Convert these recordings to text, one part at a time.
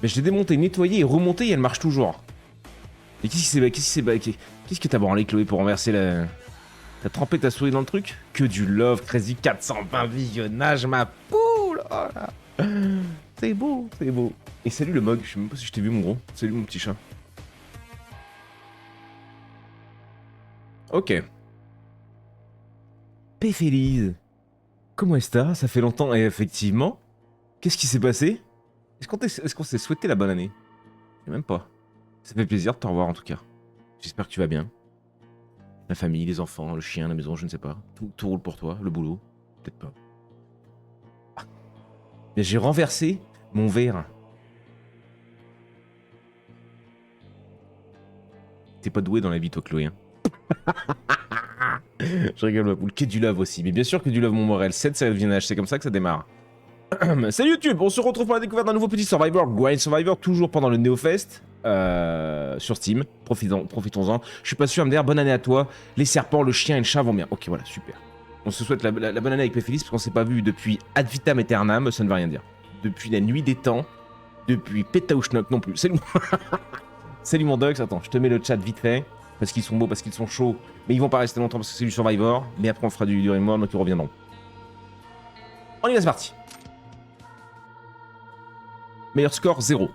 Mais je l'ai démonté, nettoyé et remonté et elle marche toujours. Et qu'est-ce que t'as branlé, Chloé, pour renverser la... T'as trempé ta souris dans le truc? Que du love, Crazy 420 visionnage, ma poule. Oh là. C'est beau, c'est beau. Et salut le mug, je sais même pas si je t'ai vu, mon gros. Salut mon petit chat. Ok. P. Félix. Comment est-ce? Ça fait longtemps, et effectivement. Qu'est-ce qui s'est passé? Est-ce qu'on s'est souhaité la bonne année? Je sais même pas. Ça fait plaisir de te revoir en tout cas. J'espère que tu vas bien. La famille, les enfants, le chien, la maison, je ne sais pas. Tout roule pour toi, le boulot. Peut-être pas. Ah. Mais j'ai renversé mon verre. T'es pas doué dans la vie, toi, Chloé. Hein. Je rigole, ma poule. Qu'est du love aussi. Mais bien sûr que du love, mon Morel. 7 séries de visionnage, c'est comme ça que ça démarre. Salut YouTube, on se retrouve pour la découverte d'un nouveau petit Survivor, Grind Survivor, toujours pendant le NeoFest sur Steam. Profitons-en. Je suis pas sûr à me dire bonne année à toi. Les serpents, le chien et le chat vont bien. Ok, voilà, super. On se souhaite la bonne année avec Péfélis parce qu'on s'est pas vu depuis Ad Vitam Aeternam, ça ne veut rien dire. Depuis la nuit des temps, depuis Petauschnock non plus. Salut, salut mon Dux, attends, je te mets le chat vite fait. Parce qu'ils sont beaux, parce qu'ils sont chauds. Mais ils vont pas rester longtemps parce que c'est du Survivor. Mais après on fera du Rimworld, donc ils reviendront. On y va, c'est parti. Meilleur score, 0.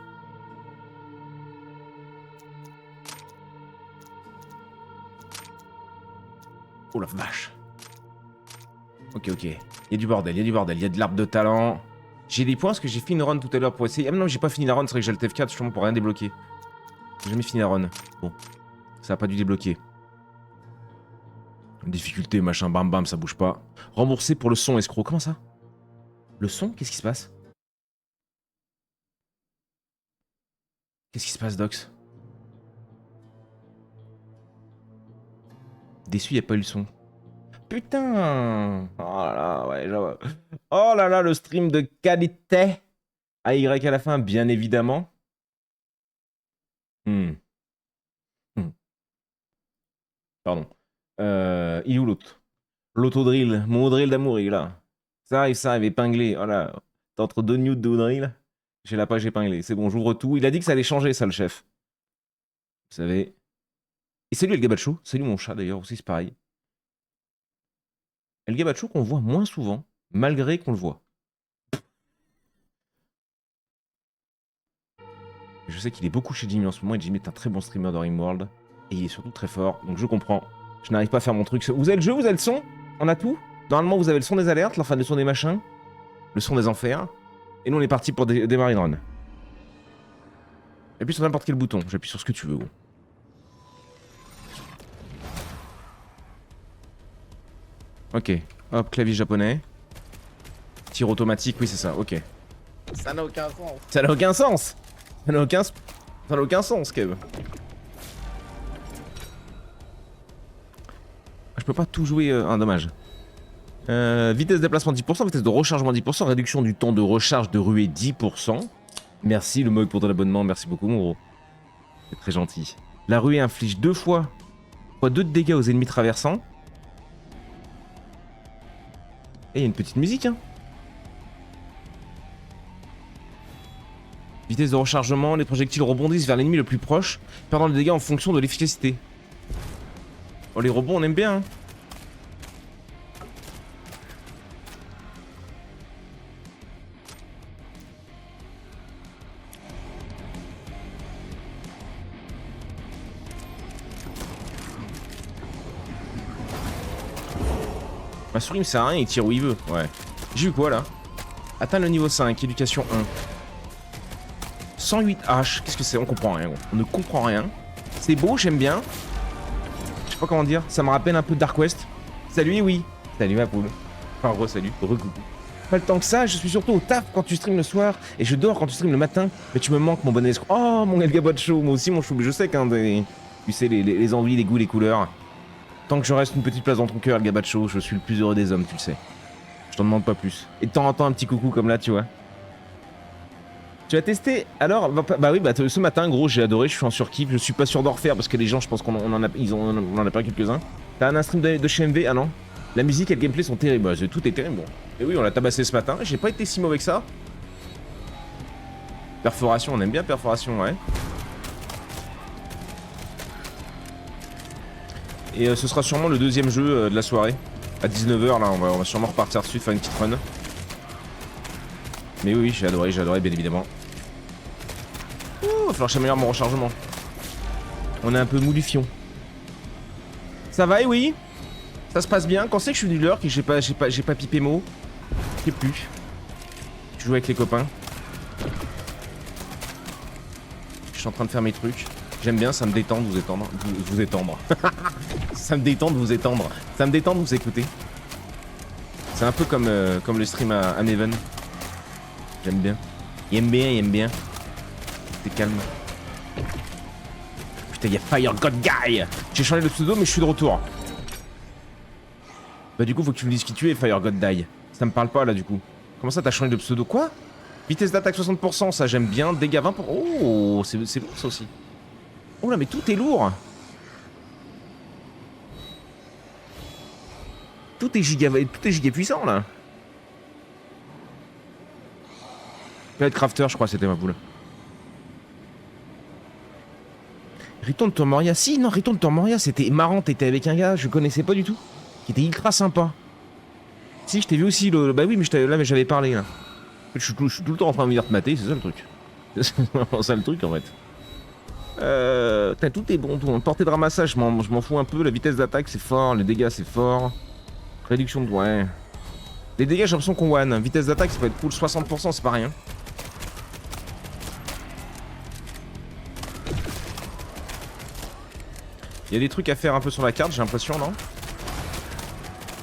Oh la vache. Ok, ok. Il y a du bordel, il y a du bordel. Il y a de l'arbre de talent. J'ai des points parce que j'ai fini une run tout à l'heure pour essayer. Ah mais non, j'ai pas fini la run, c'est vrai que j'ai le TF4 justement pour rien débloquer. J'ai jamais fini la run. Bon. Ça a pas dû débloquer. Difficulté, machin, bam bam, ça bouge pas. Remboursé pour le son, escroc. Comment ça? Le son? Qu'est-ce qui se passe? Qu'est-ce qui se passe, Dox? Déçu, y a pas eu le son. Putain! Oh là là, ouais, genre... Oh là là, le stream de qualité! AY à la fin, bien évidemment. Pardon. Il est où l'autre? L'autodrill, mon drill d'amour, il est là. Ça arrive, épinglé. Voilà. T'es entre deux nudes de drill. J'ai la page épinglée. C'est bon, j'ouvre tout. Il a dit que ça allait changer, ça, le chef. Vous savez. Et salut El Gabacho. Salut mon chat, d'ailleurs, aussi, c'est pareil. El Gabacho qu'on voit moins souvent, malgré qu'on le voit. Je sais qu'il est beaucoup chez Jimmy en ce moment, et Jimmy est un très bon streamer de Rimworld. Et il est surtout très fort, donc je comprends. Je n'arrive pas à faire mon truc. Vous avez le jeu, vous avez le son? On a tout? Normalement, vous avez le son des alertes, enfin, le son des machins, le son des enfers. Et nous, on est parti pour démarrer une run. Appuie sur n'importe quel bouton, j'appuie sur ce que tu veux. Gros. Ok, hop, clavier japonais. Tir automatique, oui, c'est ça, ok. Ça n'a aucun sens. Ça n'a aucun sens. Ça n'a aucun sens, Kev. Je peux pas tout jouer, dommage. Vitesse de déplacement 10%, vitesse de rechargement 10%, réduction du temps de recharge de ruée 10%. Merci le mug pour ton abonnement, merci beaucoup mon gros. C'est très gentil. La ruée inflige 2 fois 2 de dégâts aux ennemis traversants. Et il y a une petite musique, hein. Vitesse de rechargement, les projectiles rebondissent vers l'ennemi le plus proche, perdant les dégâts en fonction de l'efficacité. Oh les rebonds on aime bien, hein. Ma souris me sert à rien, il tire où il veut. Ouais. J'ai eu quoi là? Atteins le niveau 5, éducation 1. 108 H, qu'est-ce que c'est? On comprend rien, gros. On ne comprend rien. C'est beau, j'aime bien. Je sais pas comment dire, ça me rappelle un peu Dark West. Salut, oui. Salut ma poule. Enfin, gros, salut. Recoucou. Pas le temps que ça, je suis surtout au taf quand tu streams le soir et je dors quand tu streams le matin. Mais tu me manques, mon bon escroc. Oh, mon Elgabot chaud, moi aussi, mon chou. Je sais qu'un des. Tu sais, les envies, les goûts, les couleurs. Tant que je reste une petite place dans ton cœur, Elgabot chaud, je suis le plus heureux des hommes, tu le sais. Je t'en demande pas plus. Et de temps en temps, un petit coucou comme là, tu vois. Tu as testé? Alors, bah oui, ce matin, gros, j'ai adoré, je suis en surkiff. Je suis pas sûr d'en refaire parce que les gens, je pense qu'on en a pas quelques-uns. T'as un stream de chez MV? Ah non? La musique et le gameplay sont terribles. Bah, tout est terrible, bon. Et oui, on l'a tabassé ce matin. J'ai pas été si mauvais que ça. Perforation, on aime bien perforation, ouais. Et ce sera sûrement le deuxième jeu de la soirée. À 19h, là, on va sûrement repartir dessus, faire une petite run. Mais oui, j'ai adoré, bien évidemment. Ouh, il va falloir que j'améliore mon rechargement. On est un peu mou du fion. Ça va, et oui. Ça se passe bien. Quand c'est que je suis du lurk et que j'ai pas pipé mot. Je sais plus. Je joue avec les copains. Je suis en train de faire mes trucs. J'aime bien, ça me détend de vous étendre. Vous étendre. Ça me détend de vous étendre. Ça me détend de vous écouter. C'est un peu comme le stream à Maven. J'aime bien. Il aime bien. C'est calme. Putain, y'a Fire God Guy. J'ai changé de pseudo, mais je suis de retour. Bah du coup, faut que tu me dises qui tu es, Fire God Die. Ça me parle pas, là, du coup. Comment ça, t'as changé de pseudo? Quoi? Vitesse d'attaque 60%, ça j'aime bien. Dégâts 20%. Oh, c'est lourd, ça aussi. Oh là, mais tout est lourd. Tout est giga puissant, là. Peut-être Crafter, je crois, c'était ma boule. Return to Moria. Si, non, Return to Moria, c'était marrant. T'étais avec un gars, je connaissais pas du tout. Qui était ultra sympa. Si, je t'ai vu aussi. Bah oui, mais j'avais parlé, là. Je suis tout le temps en train de venir te mater, c'est ça le truc. C'est vraiment ça le truc, en fait. Tout est bon. Tout. Portée de ramassage, je m'en fous un peu. La vitesse d'attaque, c'est fort. Les dégâts, c'est fort. Réduction de... Ouais. Les dégâts, j'ai l'impression qu'on one. Vitesse d'attaque, ça peut être cool. 60%, c'est pas rien. Il y a des trucs à faire un peu sur la carte, j'ai l'impression, non?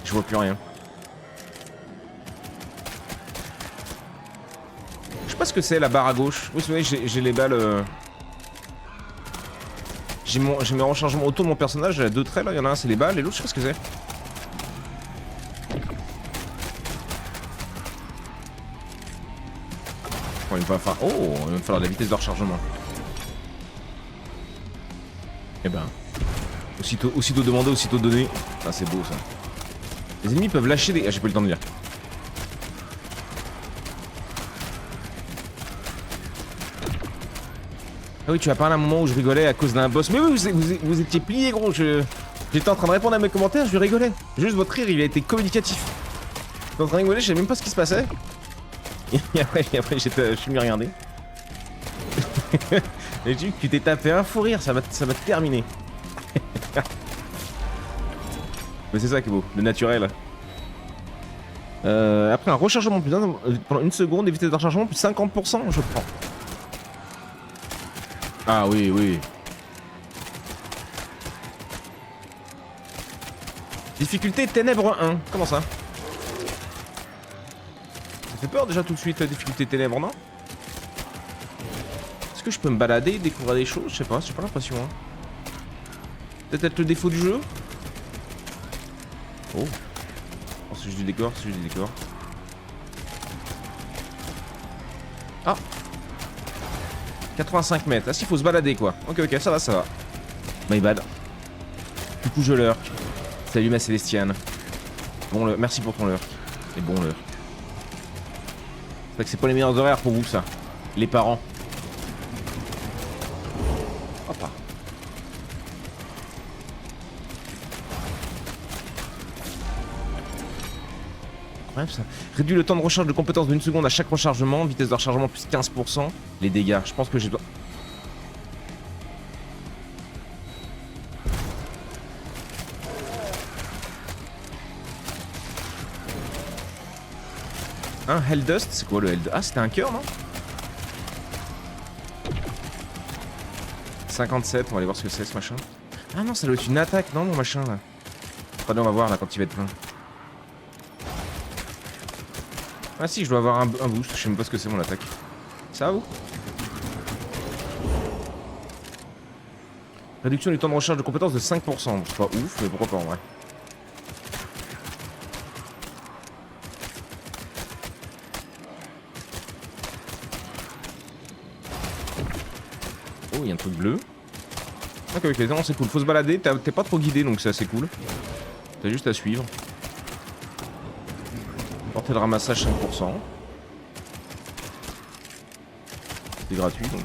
Je vois plus rien. Je sais pas ce que c'est, la barre à gauche. Oui, vous voyez, j'ai les balles... J'ai mes rechargements autour de mon personnage, j'ai deux traits, là. Il y en a un, c'est les balles, et l'autre, je sais pas ce que c'est. Oh, il va me falloir de la vitesse de rechargement. Eh ben... Aussitôt demandé, aussitôt donné. Ah, c'est beau ça. Les ennemis peuvent lâcher des... Ah, j'ai pas eu le temps de lire. Ah oui, tu as parlé à un moment où je rigolais à cause d'un boss. Mais oui, vous étiez plié, gros. J'étais en train de répondre à mes commentaires, je rigolais. Juste votre rire, il a été communicatif. J'étais en train de rigoler, je savais même pas ce qui se passait. Et après je suis venu regarder. Et j'ai vu que tu t'es tapé un fou rire, ça va terminer. Mais c'est ça qui est beau, le naturel. Après un rechargement plus pendant une seconde, et vitesse de rechargement plus 50%, je prends. Ah oui, oui. Difficulté ténèbres 1. Comment ça? Ça fait peur déjà tout de suite la difficulté ténèbres, non? Est-ce que je peux me balader, découvrir des choses? Je sais pas, j'ai pas l'impression. Hein. Peut-être le défaut du jeu? Oh. Oh, c'est juste du décor, c'est juste du décor. Ah, 85 mètres. Ah si, faut se balader quoi. Ok, ça va. My bad. Du coup, je lurk. Salut ma Célestiane. Bon, merci pour ton lurk. Et bon lurk. C'est vrai que c'est pas les meilleurs horaires pour vous, ça. Les parents. Hop là. Incroyable ça. Réduit le temps de recharge de compétences d'une seconde à chaque rechargement. Vitesse de rechargement plus 15%. Les dégâts. Je pense que j'ai... Un Helldust, c'est quoi le Helldust? Ah, c'était un cœur, non? 57, on va aller voir ce que c'est ce machin. Ah non, ça doit être une attaque, non, mon machin là. Attendez, on va voir là quand il va être plein. Ah si, je dois avoir un boost, je sais même pas ce que c'est mon attaque. Ça va vous? Réduction du temps de recharge de compétences de 5%. C'est pas ouf, mais pourquoi pas en vrai. Oh, il y a un truc bleu. Ok, non, c'est cool. Faut se balader, t'es pas trop guidé, donc c'est assez cool. T'as juste à suivre. Portée de ramassage 5%. C'est gratuit donc.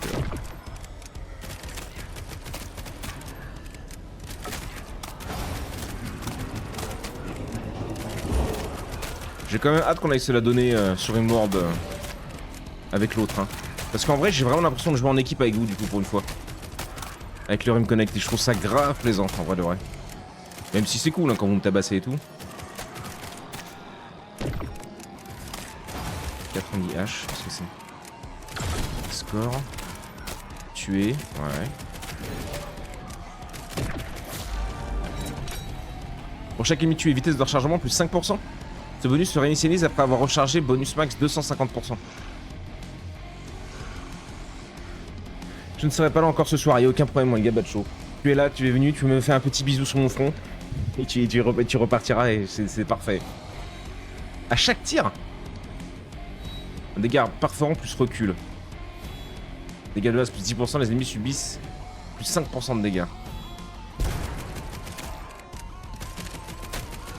J'ai quand même hâte qu'on aille se la donner sur Immorb avec l'autre. Hein. Parce qu'en vrai, j'ai vraiment l'impression de jouer en équipe avec vous, du coup, pour une fois. Avec le Rim Connect, et je trouve ça grave plaisant, en vrai de vrai. Même si c'est cool hein, quand vous me tabassez et tout. 90 H, qu'est-ce que c'est? Score. Tuer, ouais. Pour chaque ennemi tué, vitesse de rechargement plus 5%. Ce bonus se réinitialise après avoir rechargé bonus max 250%. Je ne serai pas là encore ce soir, il n'y a aucun problème, moi, Gabacho. Tu es là, tu es venu, tu me fais un petit bisou sur mon front. Et tu repartiras et c'est parfait. À chaque tir, dégâts perforants plus recul. Dégâts de base plus 10%, les ennemis subissent plus 5% de dégâts.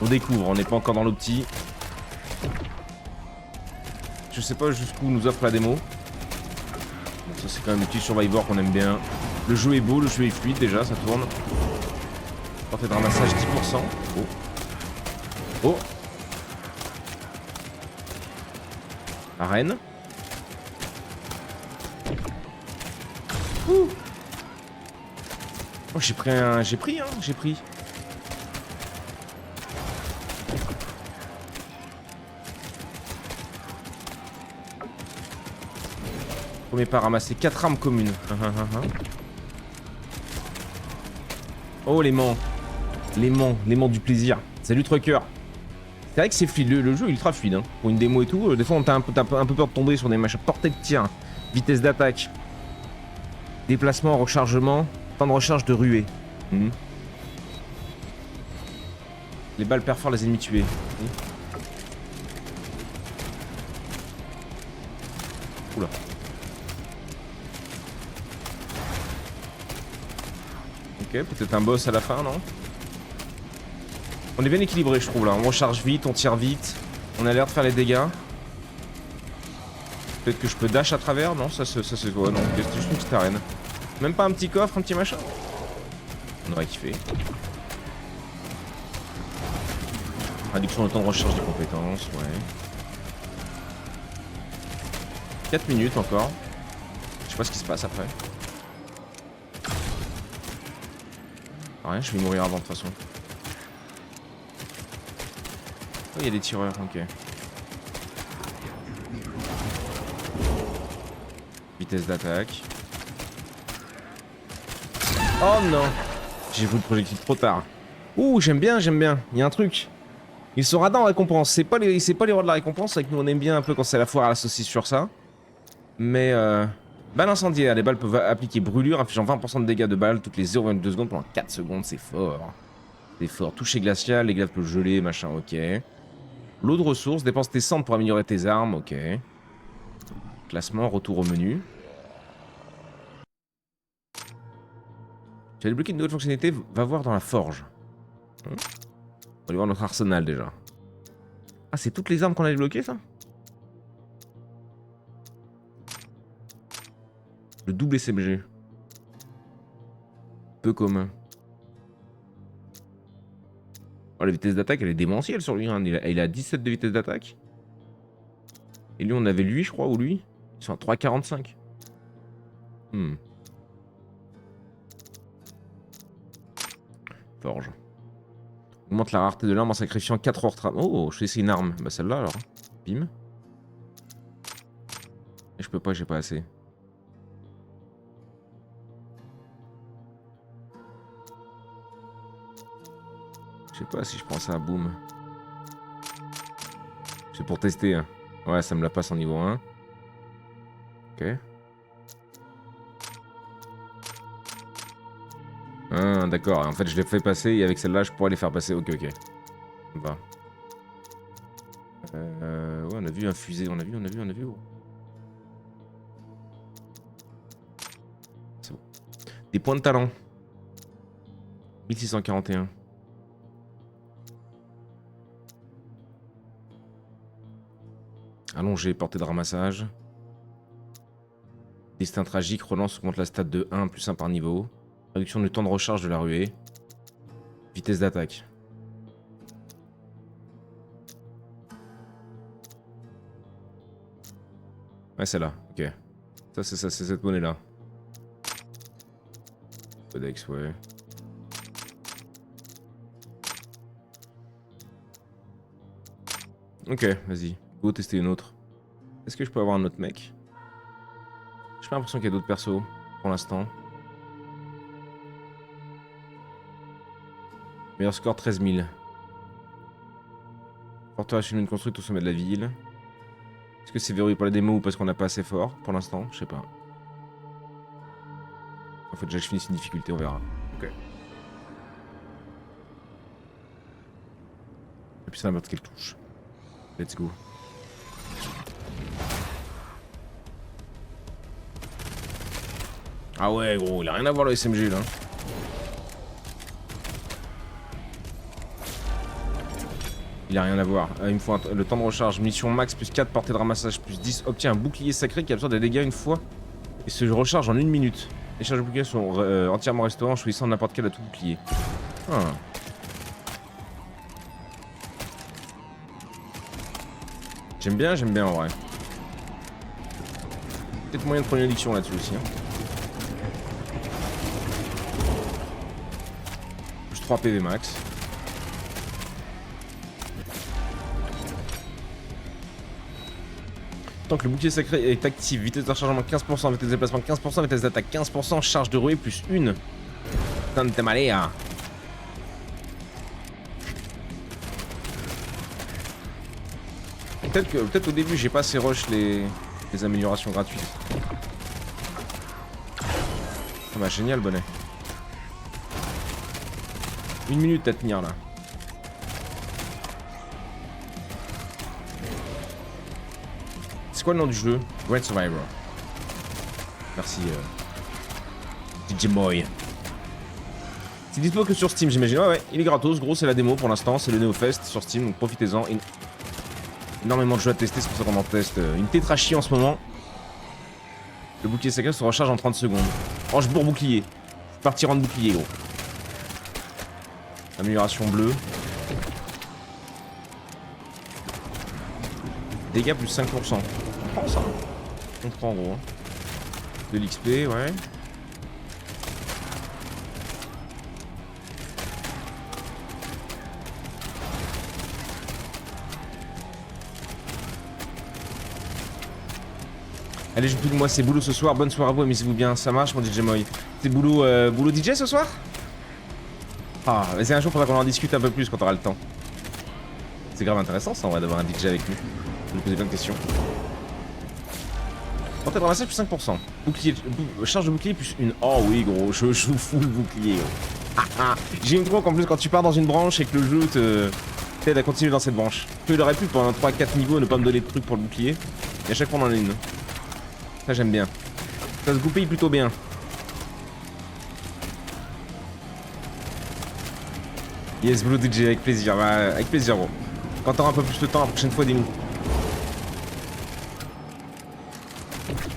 On découvre, on n'est pas encore dans l'opti. Je sais pas jusqu'où nous offre la démo. Bon, ça c'est quand même le petit Survivor qu'on aime bien. Le jeu est beau, le jeu est fluide déjà, ça tourne. Portée de ramassage 10%. Oh. Oh. Arène. Ouh. Oh j'ai pris un. J'ai pris. Premier pas ramasser 4 armes communes. Oh l'aimant. L'aimant du plaisir. Salut Trucker. C'est vrai que c'est fluide, le jeu est ultra fluide hein. Pour une démo et tout, des fois on t'a un peu peur de tomber sur des machins. Portée de tir, vitesse d'attaque, déplacement, rechargement, temps de recharge de ruée. Les balles perforent les ennemis tués. Oula. Ok, peut-être un boss à la fin, non? On est bien équilibré, je trouve, là. On recharge vite, on tire vite. On a l'air de faire les dégâts. Peut-être que je peux dash à travers? Non, ça c'est quoi? Non, c'est juste une petite arène. Même pas un petit coffre, un petit machin? On aurait kiffé. Réduction de temps de recharge des compétences, ouais. 4 minutes encore. Je sais pas ce qui se passe après. Rien, je vais mourir avant de toute façon. Oh, il y a des tireurs, ok. Vitesse d'attaque. Oh non! J'ai vu le projectile trop tard. Ouh, j'aime bien. Il y a un truc. Ils sont radins en récompense. C'est pas les rois de la récompense. Avec nous, on aime bien un peu quand c'est la foire à la saucisse sur ça. Mais balle incendiaire. Les balles peuvent appliquer brûlure, infligeant 20% de dégâts de balles toutes les 0,2 secondes pendant 4 secondes. C'est fort. C'est fort. Toucher glacial, les glaces peuvent geler, machin, ok. L'eau de ressources, dépense tes cendres pour améliorer tes armes, ok. Classement, retour au menu. Tu as débloqué une nouvelle fonctionnalité, va voir dans la forge. On va aller voir notre arsenal déjà. Ah, c'est toutes les armes qu'on a débloquées, ça? Le double SMG. Peu commun. Oh, la vitesse d'attaque, elle est démentielle sur lui. Hein. Il a 17 de vitesse d'attaque. Et lui, on avait lui, je crois, ou lui. Ils sont à 3,45. Forge. Augmente la rareté de l'arme en sacrifiant 4 heures de travail. Oh, je vais essayer une arme. Bah celle-là alors. Bim. Et je peux pas, j'ai pas assez. Je sais pas si je prends ça à boum. C'est pour tester. Hein. Ouais, ça me la passe en niveau 1. Ok. Ah, d'accord. En fait, je les fais passer et avec celle-là, je pourrais les faire passer. Ok, ok. Bah. Ouais, on a vu un fusée. On a vu. Oh. C'est bon. Des points de talent. 1641. Allongé, portée de ramassage. Destin tragique, relance augmente la stat de 1 plus 1 par niveau. Réduction du temps de recharge de la ruée. Vitesse d'attaque. Ouais, c'est là, ok. Ça, c'est cette monnaie-là. Codex, ouais. Ok, vas-y. Go tester une autre. Est-ce que je peux avoir un autre mec? J'ai pas l'impression qu'il y a d'autres persos, pour l'instant. Meilleur score, 13 000. Forteresse humaine construite au sommet de la ville. Est-ce que c'est verrouillé pour la démo ou parce qu'on n'a pas assez fort pour l'instant? Je sais pas. Il faut déjà que je finisse une difficulté, on verra. Ok. Et puis ça n'importe quelle touche. Let's go. Ah ouais gros, il a rien à voir le SMG là. Il a rien à voir. Il me faut le temps de recharge. Mission max plus 4, portée de ramassage plus 10. Obtient un bouclier sacré qui absorbe des dégâts une fois et se recharge en 1 minute. Les charges de bouclier sont entièrement restaurées en choisissant n'importe quel atout bouclier. Ah. J'aime bien en vrai. Peut-être moyen de prendre une addiction là-dessus aussi. Hein. Plus 3 PV max. Tant que le bouclier sacré est actif, vitesse de rechargement 15%, vitesse de déplacement 15%, vitesse d'attaque 15%, charge de rouée plus 1. Tante malea. Peut-être au début j'ai pas assez rush les améliorations gratuites. Ah bah génial bonnet. 1 minute à tenir là. C'est quoi le nom du jeu? Great Survivor. Merci DJ Moy. C'est dispo que sur Steam j'imagine. Ouais, il est gratos, gros c'est la démo pour l'instant, c'est le NeoFest sur Steam, donc profitez-en. Énormément de jeux à tester, c'est pour ça qu'on en teste une tétrachie en ce moment. Le bouclier sacré se recharge en 30 secondes. Rochebourg bouclier. Partir en bouclier gros. Amélioration bleue. Dégâts plus 5%. On prend ça. On prend gros. De l'XP, ouais. Allez, je plus que moi, c'est boulot ce soir. Bonne soirée à vous, amusez-vous bien. Ça marche, mon DJ Moy. C'est boulot, boulot DJ ce soir? Ah, mais c'est un jour, faudra qu'on en discute un peu plus quand on aura le temps. C'est grave intéressant, ça, en vrai, d'avoir un DJ avec nous. Je vais lui poser plein de questions. Portée de ramassage plus 5%. Bouclier, charge de bouclier plus 1. Oh oui, gros, je joue full bouclier, gros. Ah, ah. J'aime trop qu'en plus, quand tu pars dans une branche et que le jeu t'aide à continuer dans cette branche. Il aurait pu, pendant 3-4 niveaux, ne pas me donner de trucs pour le bouclier. Et à chaque fois, on en a une. Ça j'aime bien. Ça se goupille plutôt bien. Yes, Blue DJ, avec plaisir. Bah, avec plaisir, gros. Quand t'auras un peu plus de temps, la prochaine fois, dis-nous. Ok,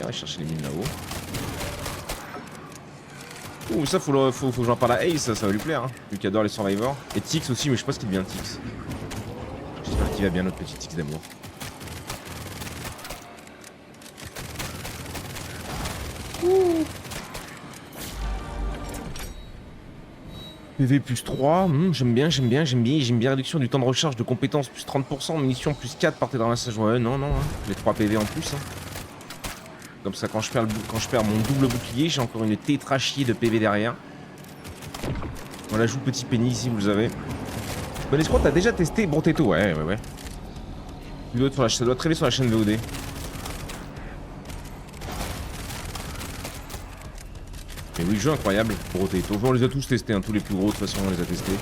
on va chercher les mines là-haut. Ouh, ça, faut que j'en parle à Ace, ça va lui plaire. Hein, vu qu'il adore les Survivors. Et Tix aussi, mais je sais pas ce qu'il devient, Tix. J'espère qu'il va bien, notre petit Tix d'amour. PV plus 3, j'aime bien réduction du temps de recharge de compétences plus 30%, munitions plus 4, partez de ramassage, ouais non, hein. Les 3 PV en plus. Hein. Comme ça quand je perds mon double bouclier, j'ai encore une tétrachier de PV derrière. On l'ajoute petit penny ici, vous le savez. Bon escroc, t'as déjà testé Brotetto? Ouais. Ça doit traîner sur la chaîne VOD. Mais oui, jeu incroyable, Brotetto. On les a tous testés, hein, tous les plus gros, de toute façon, on les a testés.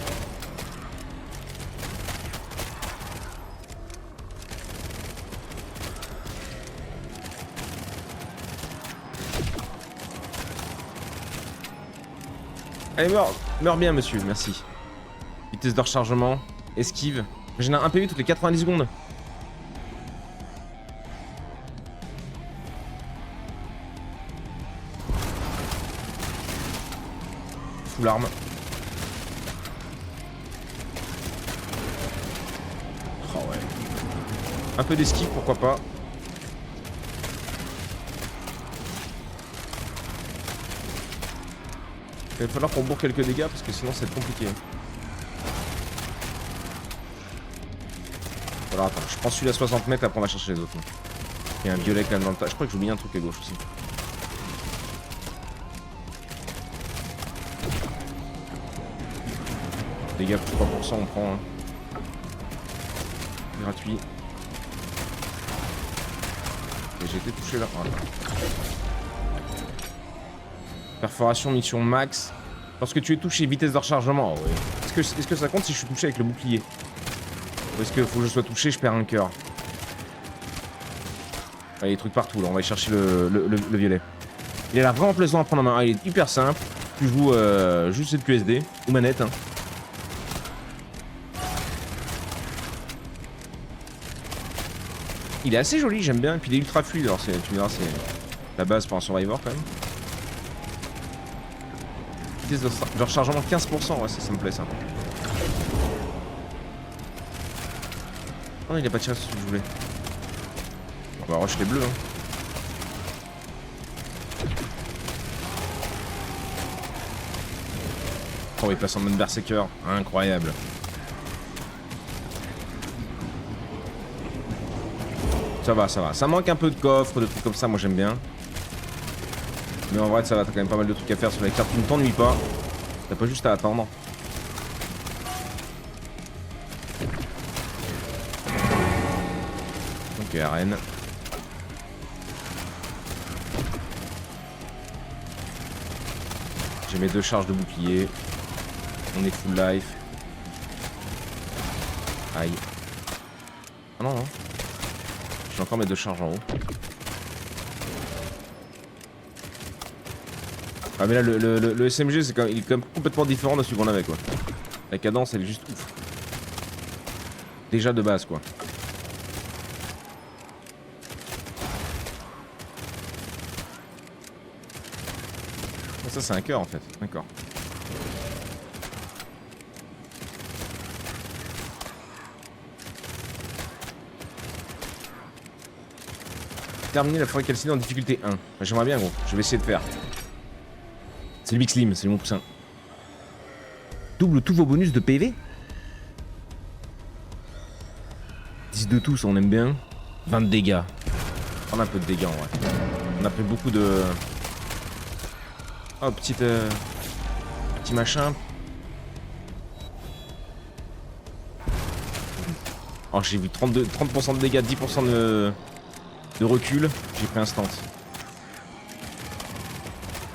Allez, meurs bien, monsieur, merci. Vitesse de rechargement, esquive. J'en ai un PV toutes les 90 secondes. full arme. Oh ouais. Un peu d'esquive, pourquoi pas. Il va falloir qu'on bourre quelques dégâts parce que sinon ça va être compliqué. Voilà, attends, je prends celui-là à 60 mètres, après on va chercher les autres. Il y a un violet quand même dans le tas. Je crois que j'oublie un truc à gauche aussi. Dégâts plus 3%, on prend. Hein. Gratuit. Et j'ai été touché là. Voilà. Perforation, mission max. Lorsque tu es touché, vitesse de rechargement. Oh, ouais. Est-ce que ça compte si je suis touché avec le bouclier? Ou est-ce qu'il faut que je sois touché, je perds un cœur? Il y a des trucs partout là, on va aller chercher le violet. Il a l'air vraiment plaisant à prendre en main. Ah, il est hyper simple. Tu joues juste cette QSD ou manette. Hein. Il est assez joli, j'aime bien. Et puis il est ultra fluide. Alors tu verras, c'est la base pour un survivor quand même. Vitesse de rechargement 15%, ouais, ça me plaît ça. Oh, il a pas tiré sur ce que je voulais. On va rush les bleus. Hein. Oh, il passe en mode berserker. Incroyable. Ça va, ça va. Ça manque un peu de coffre, de trucs comme ça, moi j'aime bien. Mais en vrai, ça va, t'as quand même pas mal de trucs à faire sur la carte. Tu ne t'ennuies pas. T'as pas juste à attendre. Ok, arène. J'ai mes 2 charges de bouclier. On est full life. Aïe. Ah non, non. J'ai encore mes 2 charges en haut. Ah mais là le SMG c'est quand même, il est quand même complètement différent de celui qu'on avait quoi. La cadence elle est juste ouf. Déjà de base quoi. Ça c'est un cœur en fait, d'accord. Terminer la forêt calcinée en difficulté 1. J'aimerais bien gros, je vais essayer de faire. C'est le Big Slim, c'est mon poussin. Double tous vos bonus de PV. 10 de tous, on aime bien. 20 de dégâts. On a un peu de dégâts en vrai. On a pris beaucoup de... Oh, petit machin. Oh, j'ai vu 30% de dégâts, 10% de recul. J'ai pris instant.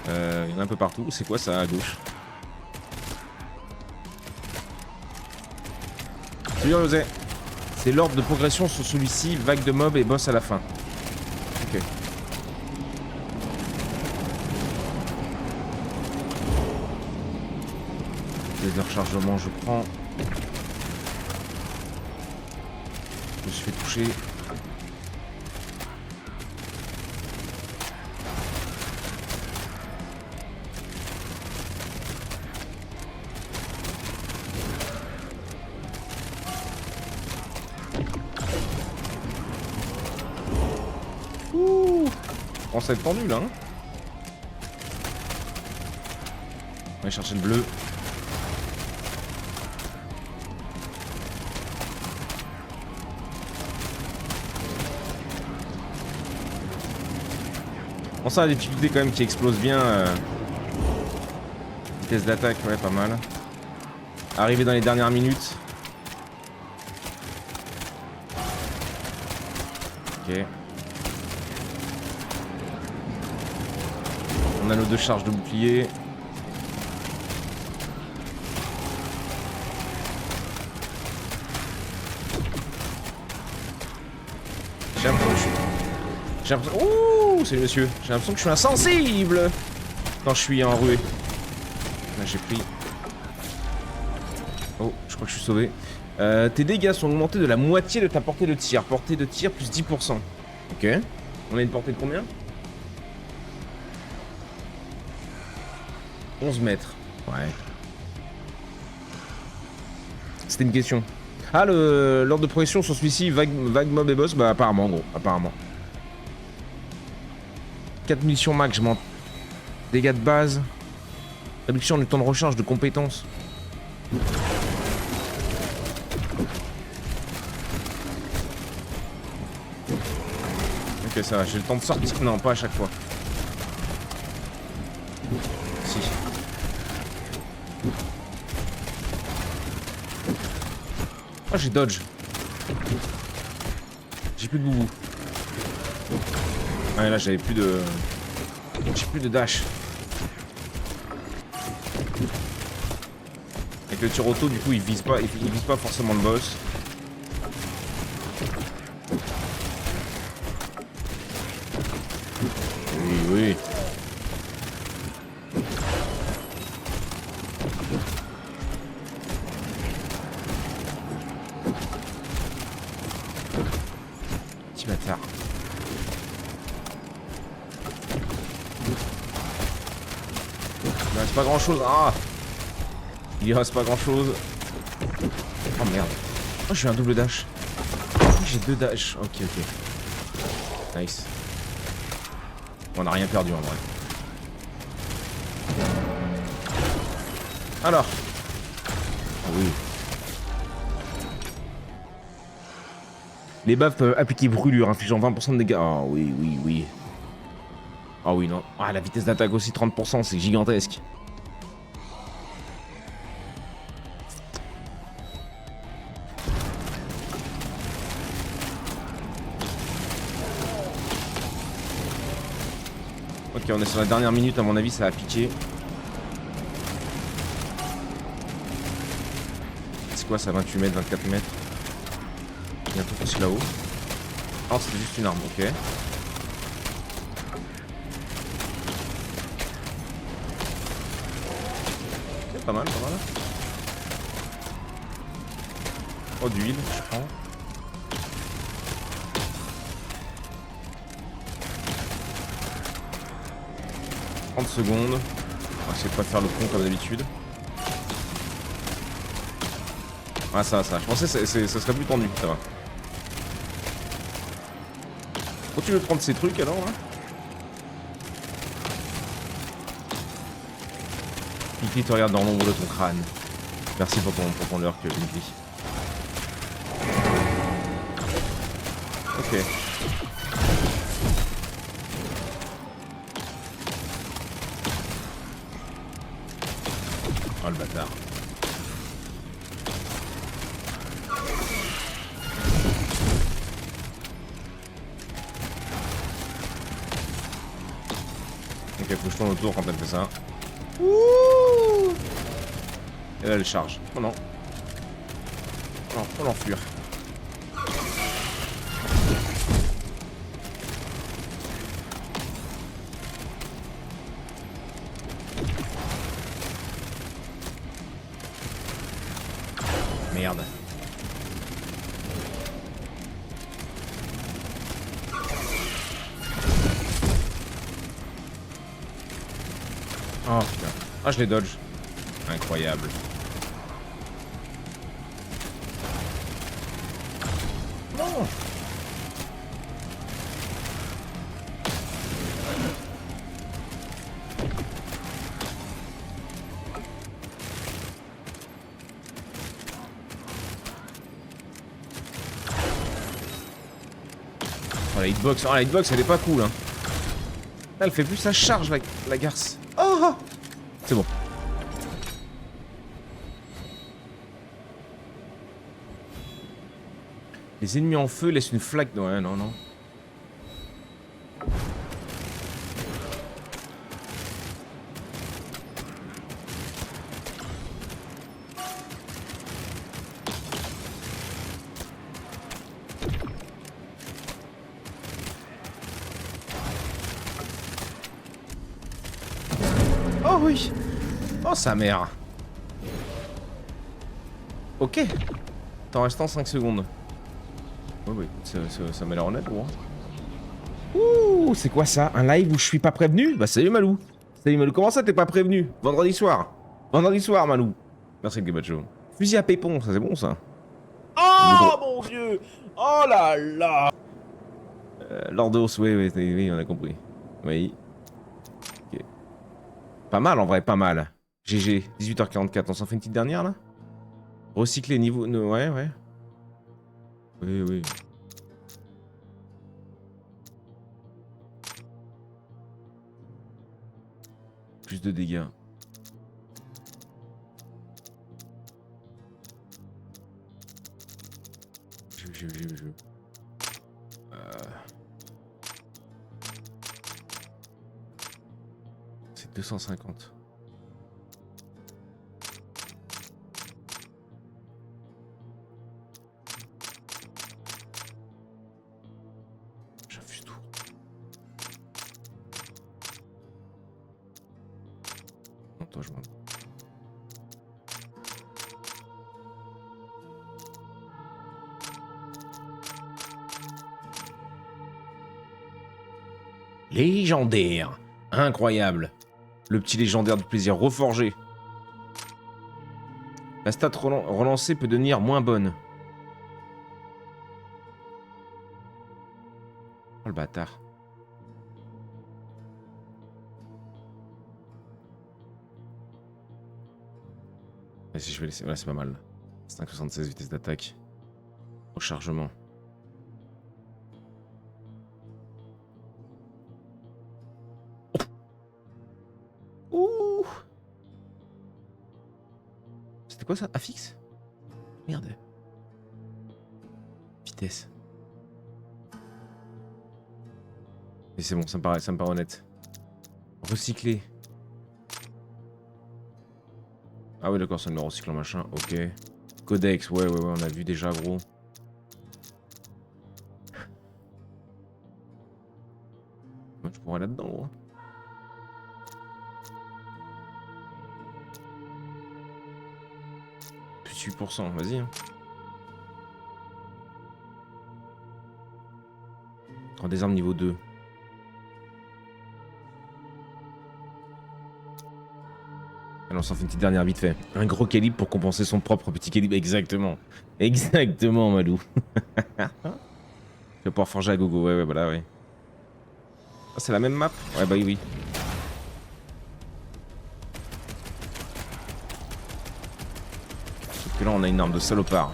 Il y en a un peu partout. C'est quoi ça à gauche? Salut José. C'est l'ordre de progression sur celui-ci, vague de mobs et boss à la fin. Ok. Les rechargements, je prends. Je me suis fait toucher. On s'est tendu là. Hein, on va chercher le bleu. On sent la difficulté quand même qui explose bien. Vitesse d'attaque, ouais, pas mal. Arrivé dans les dernières minutes. Ok. On a nos 2 charges de bouclier. J'ai l'impression... Ouh, c'est le monsieur. J'ai l'impression que je suis insensible quand je suis enroué. Là, j'ai pris... Oh, je crois que je suis sauvé. Tes dégâts sont augmentés de la moitié de ta portée de tir. Portée de tir plus 10%. Ok. On a une portée de combien? 11 mètres. Ouais. C'était une question. Ah, l'ordre de progression sur celui-ci, vague mob et boss, bah apparemment, gros, apparemment. 4 munitions max, je m'en... Dégâts de base. Réduction du temps de recharge de compétences. Ok, ça va, j'ai le temps de sortir. Non, pas à chaque fois. Si. Oh, j'ai dodge. J'ai plus de boubou. Ouais, là, j'avais plus de... J'ai plus de dash. Avec le tir auto, du coup, il vise pas forcément le boss. Oui, oui. Petit bâtard. Il reste pas grand chose. Ah! Il reste pas grand chose. Oh merde. Oh, j'ai un double dash. J'ai 2 dash. Ok, ok. Nice. On n'a rien perdu en vrai. Alors. Ah oui. Les buffs peuvent appliquer brûlure, infligeant 20% de dégâts. Oh oui, oui, oui. Ah oui, non. Ah, la vitesse d'attaque aussi, 30%, c'est gigantesque. Ok, on est sur la dernière minute, à mon avis, ça va piquer. C'est quoi ça, 28 mètres, 24 mètres? Il y a un truc aussi là-haut. Oh, c'était juste une arme, ok. C'est pas mal, pas mal. Oh, d'huile, je prends. Secondes. On va essayer de pas faire le con comme d'habitude. Ah ça. Je pensais que ça serait plus tendu, ça va. Continue de prendre ces trucs alors là. Mickey te regarde dans l'ombre de ton crâne. Merci pour ton lurk, Mickey. Ok. Oh le bâtard. Ok, faut que je tourne autour quand elle fait ça. Ouh. Et là elle charge. Oh non. Non, faut l'enfuir. Merde. Oh putain. Ah, je les dodge. Incroyable. Non. Oh, la hitbox elle est pas cool hein. Là, elle fait plus sa charge la garce. Oh, c'est bon. Les ennemis en feu laissent une flaque. Ouais, non. Oh oui. Oh sa mère. Ok. T'en restant 5 secondes. Ouais, bah écoute, ça m'a l'air honnête, gros. Ouh, c'est quoi ça? Un live où je suis pas prévenu? Bah salut Malou. Salut Malou, comment ça t'es pas prévenu? Vendredi soir. Vendredi soir, Malou. Merci le Gabacho. Fusil à pépon, ça c'est bon ça. Oh mon dieu. Oh là là. Lordos, oui, on a compris. Oui. Ok. Pas mal en vrai, pas mal. GG, 18h44, on s'en fait une petite dernière là? Recycler niveau... Ouais, ouais. Oui, oui. Plus de dégâts. J'ai vu. C'est 250. J'affiche tout. Non, toi, je m'en... Légendaire. Incroyable. Le petit légendaire du plaisir reforgé. La stat relancée peut devenir moins bonne. Oh le bâtard. Et si je vais laisser... Voilà, c'est pas mal. 5,76 vitesse d'attaque. Rechargement. Ouh. C'était quoi ça? Affix? Merde. Vitesse. Et c'est bon, ça me paraît honnête. Recycler. Ah oui d'accord, ça me le recycle en machin, ok. Codex, ouais, on a vu déjà gros. Moi je pourrais aller là-dedans gros. Plus 8%, vas-y. Hein. Prends des armes niveau 2. Alors on s'en fait une petite dernière vite fait. Un gros calibre pour compenser son propre petit calibre. Exactement. Exactement, Malou. Je vais pouvoir forger à gogo. Ouais, voilà, ouais. Ah, c'est la même map? Ouais, bah oui. Sauf que là, on a une arme de salopard.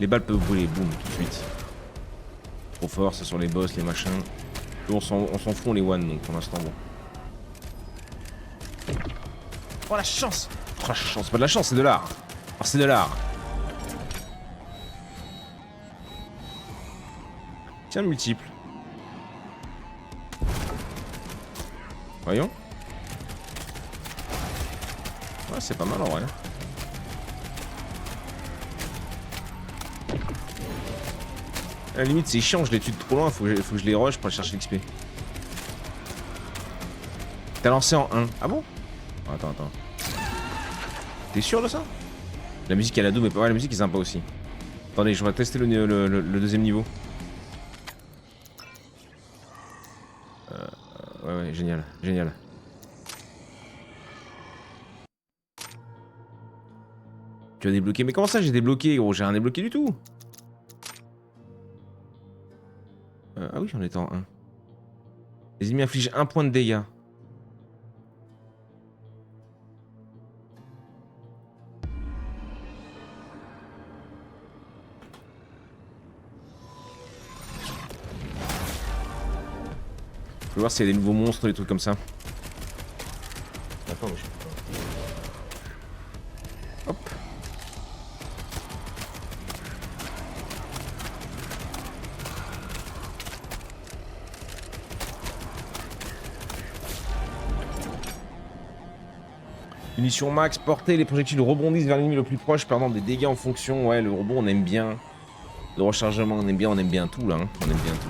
Les balles peuvent brûler, boum, tout de suite. Trop fort, c'est sur les boss, les machins. Nous, on s'en fout, les one, donc pour l'instant, bon. Oh la chance! Oh la chance, pas de la chance, c'est de l'art. Alors c'est de l'art. Tiens, multiple. Voyons. Ouais, c'est pas mal en vrai. À la limite, c'est chiant, je les tue de trop loin, faut que je les rush pour aller chercher l'XP. T'as lancé en 1. Ah bon? Attends. T'es sûr de ça? La musique à la double, mais pas mal, la musique est sympa aussi. Attendez, je vais tester le deuxième niveau. Ouais, génial. Tu as débloqué? Mais comment ça j'ai débloqué gros? J'ai rien débloqué du tout. Ah oui, on est en 1. Les ennemis infligent 1 point de dégâts. Je vais voir s'il y a des nouveaux monstres, des trucs comme ça. Attends, mais je sais pas. Hop. Munition max, portée, les projectiles rebondissent vers l'ennemi le plus proche, perdant des dégâts en fonction. Ouais, le rebond, on aime bien. Le rechargement, on aime bien tout là. Hein. On aime bien tout.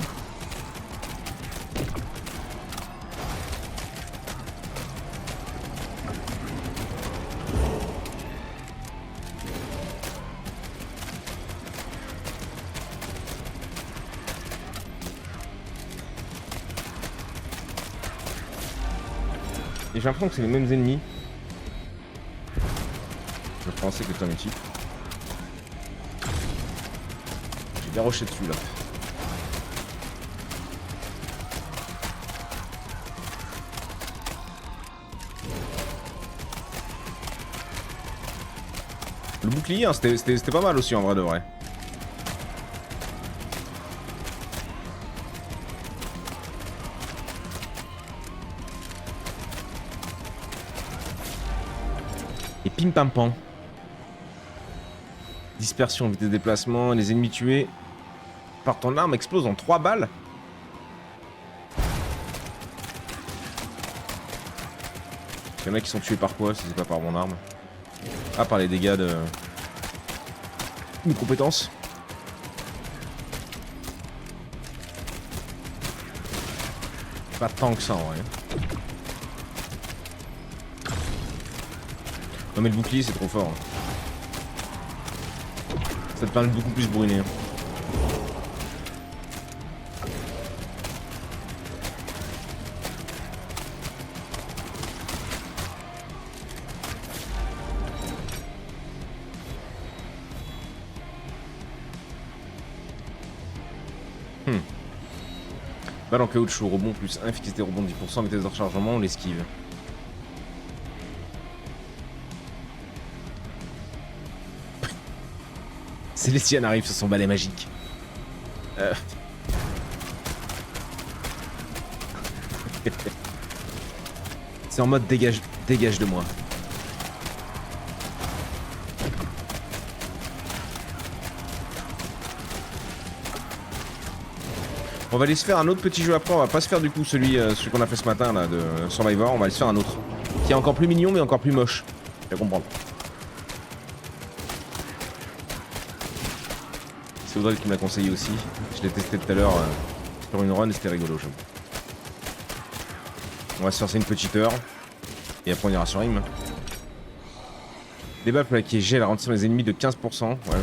Et j'ai l'impression que c'est les mêmes ennemis. pensais que t'en es type. J'ai bien rushé dessus là. Le bouclier, hein, c'était pas mal aussi en vrai de vrai. Et pim pam pam. Dispersion, vitesse de déplacement, les ennemis tués par ton arme explosent en 3 balles. Il y en a qui sont tués par quoi si c'est pas par mon arme? Ah, par les dégâts de compétences. Pas tant que ça en vrai. Non mais le bouclier c'est trop fort. Ça te permet de beaucoup plus brûler. Balle en caoutchouc, rebond plus 1, efficacité rebond 10%, vitesse de rechargement, on l'esquive. Célestiane arrive sur son balai magique. C'est en mode dégage de moi. On va aller se faire un autre petit jeu après, on va pas se faire du coup celui qu'on a fait ce matin là de Survivor, on va aller se faire un autre. Qui est encore plus mignon mais encore plus moche. Tu vas comprendre. C'est Audrey qui me l'a conseillé aussi. Je l'ai testé tout à l'heure sur une run et c'était rigolo, j'avoue. On va se faire ça une petite heure. Et après on ira sur Rim. Des balles pour la qui est gel, ralentir les ennemis de 15%. Ouais, vas-y.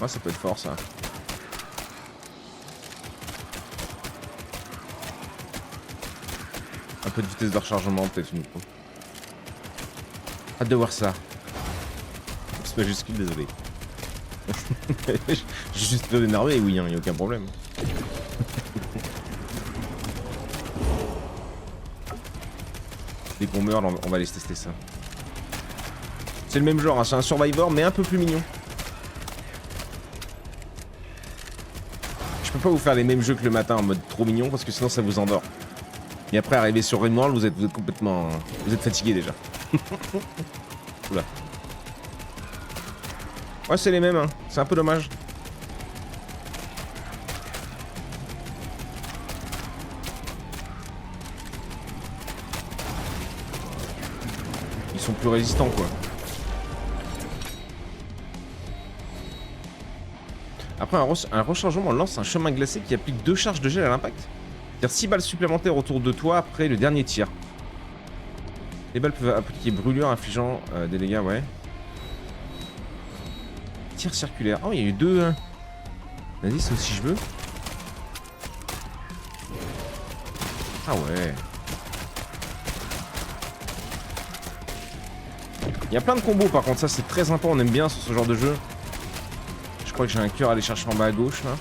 Ouais, ça peut être fort ça. Un peu de vitesse de rechargement, peut-être une fois. Hâte de voir ça. C'est majuscule, désolé. J'ai juste peur d'énerver, oui, hein, y a aucun problème. Dès qu'on meurt, on va aller tester ça. C'est le même genre, hein, c'est un Survivor, mais un peu plus mignon. Je peux pas vous faire les mêmes jeux que le matin en mode trop mignon parce que sinon ça vous endort. Et après arriver sur Rimworld, vous êtes complètement... Vous êtes fatigué déjà. Oula. Ouais c'est les mêmes hein, c'est un peu dommage. Ils sont plus résistants quoi. Après un rechargement lance un chemin glacé qui applique 2 charges de gel à l'impact. C'est-à-dire 6 balles supplémentaires autour de toi après le dernier tir. Les balles peuvent appliquer brûlure infligeant des dégâts, ouais. Tir circulaire. Oh, il y a eu 2... Vas-y, c'est aussi je veux. Ah ouais. Il y a plein de combos par contre, ça c'est très sympa, on aime bien sur ce genre de jeu. Je crois que j'ai un cœur à aller chercher en bas à gauche là.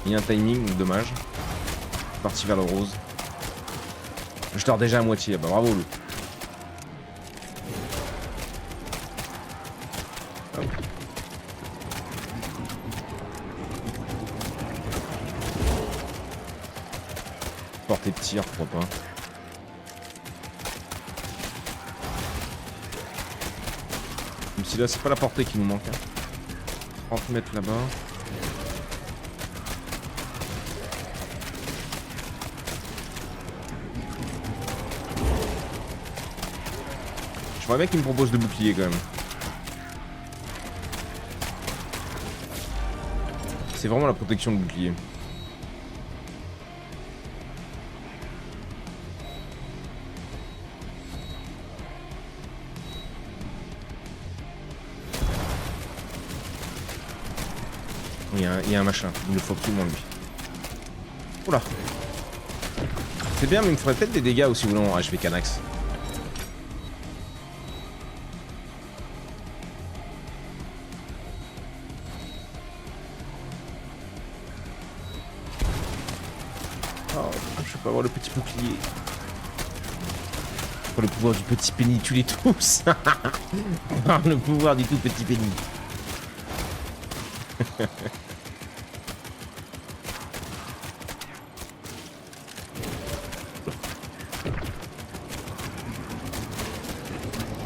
Il y a un timing, donc dommage. Je suis parti vers le rose. Je dors déjà à moitié, bah bravo Lou. Portée de tir, pourquoi pas. Même si là c'est pas la portée qui nous manque. Hein. 30 mètres là-bas. Je vois bien qu'il me propose de bouclier quand même. C'est vraiment la protection de bouclier. Il y a un machin, il le faut absolument lui. Oula. C'est bien, mais il me ferait peut-être des dégâts aussi ou non. Ah, je vais Canax. Oh, je peux avoir le petit bouclier. Pour le pouvoir du petit pénis, tue-les tous. Par le pouvoir du tout petit pénis.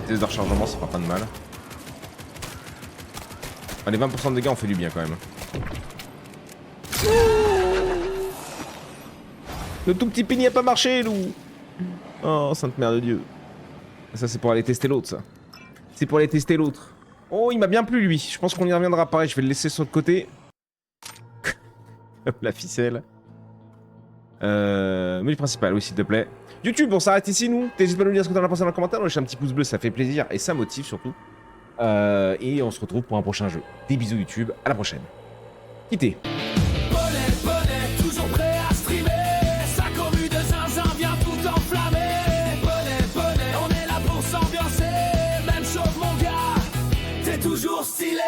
Test de rechargement, ça fera pas de mal. Allez, 20% de dégâts, on fait du bien quand même. Le tout petit pénis a pas marché, loup. Oh, sainte mère de Dieu. Ça, c'est pour aller tester l'autre, ça. C'est pour aller tester l'autre. Oh, il m'a bien plu, lui. Je pense qu'on y reviendra pareil. Je vais le laisser sur le côté. Hop, la ficelle. Menu principal, oui, s'il te plaît. YouTube, on s'arrête ici, nous. N'hésite pas à nous dire ce que t'en as pensé dans les commentaires. On lâche un petit pouce bleu, ça fait plaisir. Et ça motive, surtout. Et on se retrouve pour un prochain jeu. Des bisous, YouTube. À la prochaine. Quittez. Toujours prêt à streamer. Sa commu de zinzin vient tout enflammer. On est là pour s'ambiancer. Même chose mon gars, t'es toujours stylé.